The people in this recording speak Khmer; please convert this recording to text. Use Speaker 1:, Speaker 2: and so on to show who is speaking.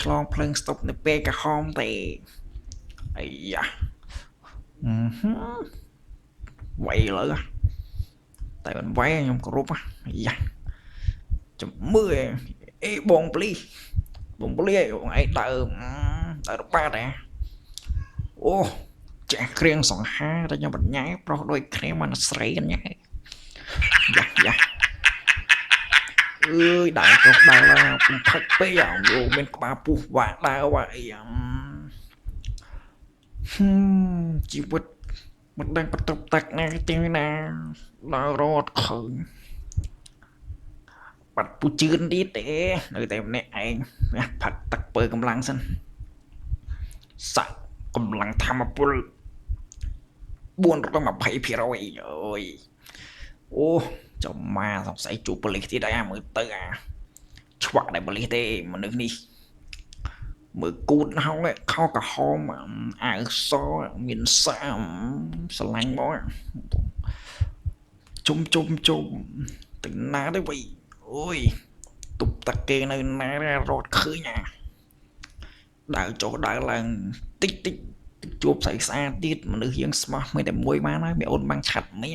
Speaker 1: ឆ្លងភ្លើងស្តុបនៅពេលក្រហមទេអាយ៉ាវាយលើតែមិនវាយខ្ញុំគ្រប់អាយ៉ាចាំមើលអេបងប្លីបងប្លីឯងដើរបាត់ហ៎អូចាស់គ្រៀងសង្ហាតែខ្ញុំបញ្ញាប្រុសដូចគ្នាមិនស្រីញ៉ែយ៉ាអើយដើរចុះដើរឡើងពុំផឹកពេកលោកមានក្បាលពុះវាក់ដើរវាក់អីជីវិតមិនដឹងបន្ទប់ទឹកណាទីណាដើររត់ឃើញបាត់ពុជឿនទៀតទេនៅតែម្នាក់ឯងផឹកទឹកពើកម្លាំងសិនសាក់កម្លាំងធម្មពល420%អើយអូចាំម៉ាសង្ស័យជួបប៉ូលីសទៀតហើយមើលទៅឆ្វាក់តែប៉ូលីសទេមនុស្សនេះមើលគូតហោខោក្រហមអាវសមានសាមស្រឡាញ់មកជុំទៅណាទៅវិញអូយទប់តាគេនៅណារត់ឃើញដើរចុះដើរឡើងតិចជួបស្រីស្អាតទៀតមនុស្សយើងស្មោះមិនតែមួយបានហើយមានអូនបាំងឆាត់មី